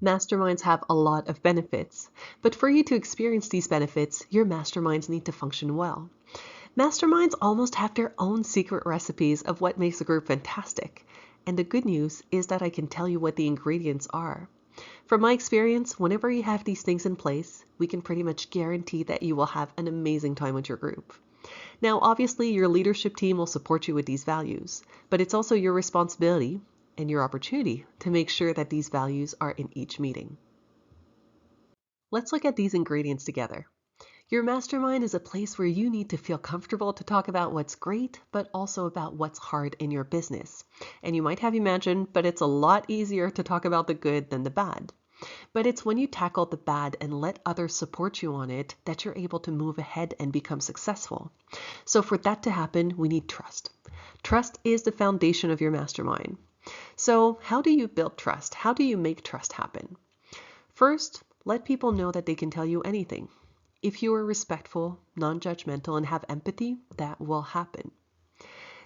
Masterminds have a lot of benefits, but for you to experience these benefits, your masterminds need to function well. Masterminds almost have their own secret recipes of what makes a group fantastic. And the good news is that I can tell you what the ingredients are. From my experience, whenever you have these things in place, we can pretty much guarantee that you will have an amazing time with your group. Now, obviously, your leadership team will support you with these values, but it's also your responsibility and your opportunity to make sure that these values are in each meeting. Let's look at these ingredients together. Your mastermind is a place where you need to feel comfortable to talk about what's great, but also about what's hard in your business. And you might have imagined, but it's a lot easier to talk about the good than the bad. But it's when you tackle the bad and let others support you on it that you're able to move ahead and become successful. So for that to happen, we need trust. Trust is the foundation of your mastermind. So how do you build trust? How do you make trust happen? First, let people know that they can tell you anything. If you are respectful, non-judgmental, and have empathy, that will happen.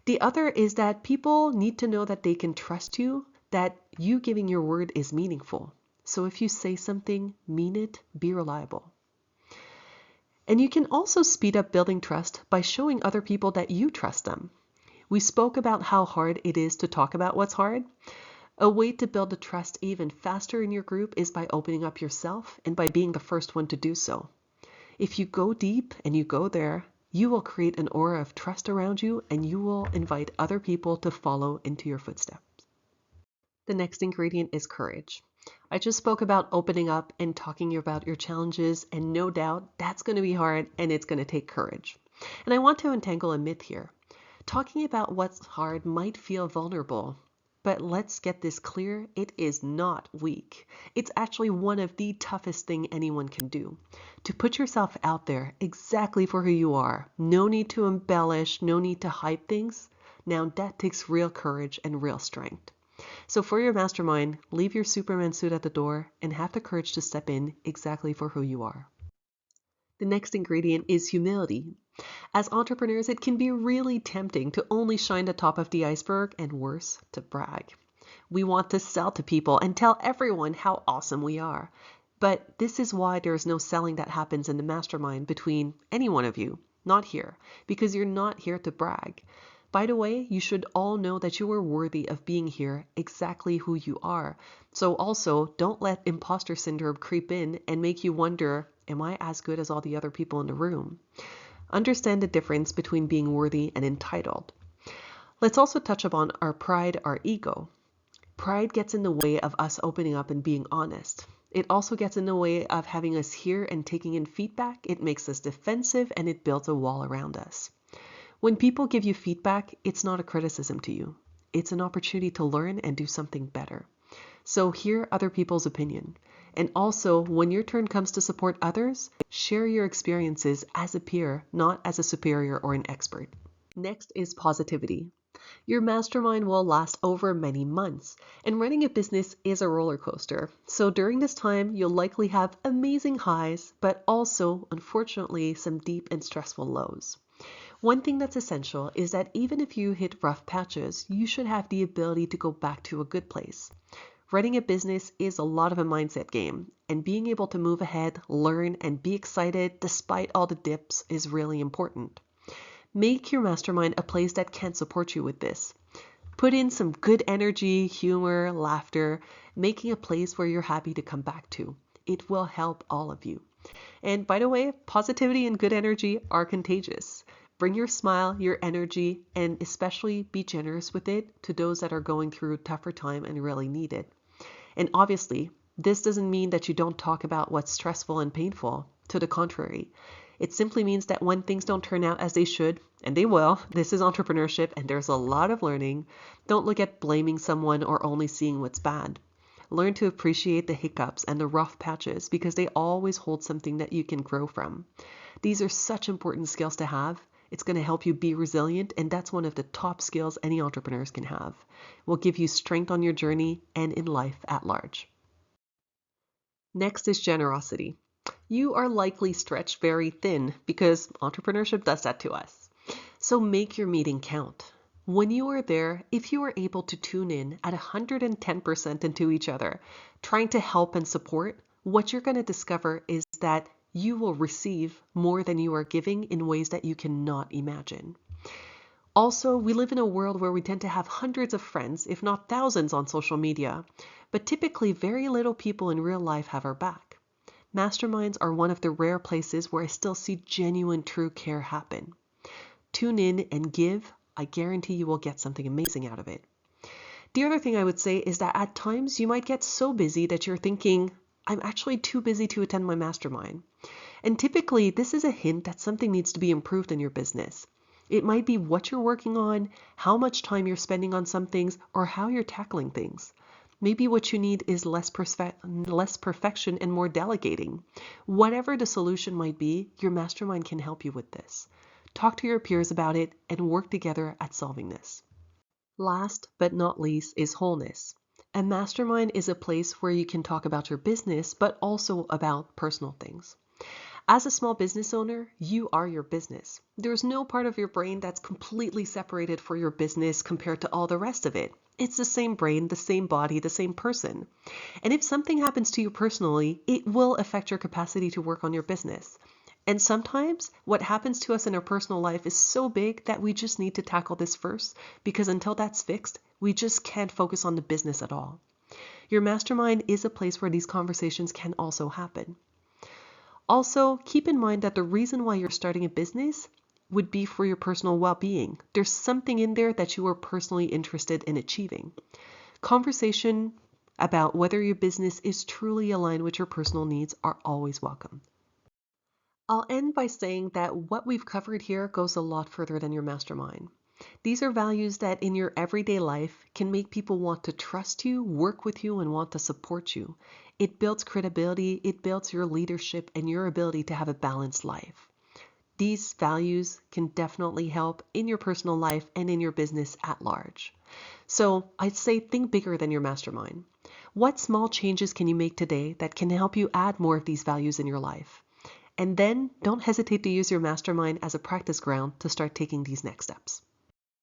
The other is that people need to know that they can trust you, that you giving your word is meaningful. So if you say something, mean it, be reliable. And you can also speed up building trust by showing other people that you trust them. We spoke about how hard it is to talk about what's hard. A way to build the trust even faster in your group is by opening up yourself and by being the first one to do so. If you go deep and you go there, you will create an aura of trust around you and you will invite other people to follow into your footsteps. The next ingredient is courage. I just spoke about opening up and talking about your challenges, and no doubt that's going to be hard and it's going to take courage. And I want to untangle a myth here. Talking about what's hard might feel vulnerable, but let's get this clear, it is not weak. It's actually one of the toughest things anyone can do. To put yourself out there exactly for who you are. No need to embellish, no need to hype things. Now that takes real courage and real strength. So for your mastermind, leave your Superman suit at the door and have the courage to step in exactly for who you are. The next ingredient is humility. As entrepreneurs, it can be really tempting to only shine the top of the iceberg and worse, to brag. We want to sell to people and tell everyone how awesome we are. But this is why there is no selling that happens in the mastermind between any one of you, not here, because you're not here to brag. By the way, you should all know that you are worthy of being here exactly who you are. So also, don't let imposter syndrome creep in and make you wonder, am I as good as all the other people in the room? Understand the difference between being worthy and entitled. Let's also touch upon our pride, our ego. Pride gets in the way of us opening up and being honest. It also gets in the way of having us hear and taking in feedback. It makes us defensive and it builds a wall around us. When people give you feedback, it's not a criticism to you. It's an opportunity to learn and do something better. So hear other people's opinion. And also, when your turn comes to support others, share your experiences as a peer, not as a superior or an expert. Next is positivity. Your mastermind will last over many months, and running a business is a roller coaster. So during this time, you'll likely have amazing highs, but also, unfortunately, some deep and stressful lows. One thing that's essential is that even if you hit rough patches, you should have the ability to go back to a good place. Running a business is a lot of a mindset game, and being able to move ahead, learn, and be excited despite all the dips is really important. Make your mastermind a place that can support you with this. Put in some good energy, humor, laughter, making a place where you're happy to come back to. It will help all of you. And by the way, positivity and good energy are contagious. Bring your smile, your energy, and especially be generous with it to those that are going through a tougher time and really need it. And obviously, this doesn't mean that you don't talk about what's stressful and painful. To the contrary, it simply means that when things don't turn out as they should, and they will, this is entrepreneurship and there's a lot of learning, don't look at blaming someone or only seeing what's bad. Learn to appreciate the hiccups and the rough patches because they always hold something that you can grow from. These are such important skills to have. It's going to help you be resilient, and that's one of the top skills any entrepreneurs can have. It will give you strength on your journey and in life at large. Next is generosity. You are likely stretched very thin because entrepreneurship does that to us. So make your meeting count. When you are there, if you are able to tune in at 110% into each other, trying to help and support, what you're going to discover is that you will receive more than you are giving in ways that you cannot imagine. Also, we live in a world where we tend to have hundreds of friends, if not thousands, on social media, but typically very little people in real life have our back. Masterminds are one of the rare places where I still see genuine, true care happen. Tune in and give. I guarantee you will get something amazing out of it. The other thing I would say is that at times you might get so busy that you're thinking, I'm actually too busy to attend my mastermind. And typically, this is a hint that something needs to be improved in your business. It might be what you're working on, how much time you're spending on some things, or how you're tackling things. Maybe what you need is less perfection and more delegating. Whatever the solution might be, your mastermind can help you with this. Talk to your peers about it and work together at solving this. Last but not least is Wholeness. A mastermind is a place where you can talk about your business, but also about personal things. As a small business owner, you are your business. There's no part of your brain that's completely separated for your business compared to all the rest of it. It's the same brain, the same body, the same person. And if something happens to you personally, it will affect your capacity to work on your business. And sometimes what happens to us in our personal life is so big that we just need to tackle this first, because until that's fixed, we just can't focus on the business at all. Your mastermind is a place where these conversations can also happen. Also, keep in mind that the reason why you're starting a business would be for your personal well-being. There's something in there that you are personally interested in achieving. Conversation about whether your business is truly aligned with your personal needs are always welcome. I'll end by saying that what we've covered here goes a lot further than your mastermind. These are values that in your everyday life can make people want to trust you, work with you, and want to support you. It builds credibility, it builds your leadership and your ability to have a balanced life. These values can definitely help in your personal life and in your business at large. So I'd say think bigger than your mastermind. What small changes can you make today that can help you add more of these values in your life? And then don't hesitate to use your mastermind as a practice ground to start taking these next steps.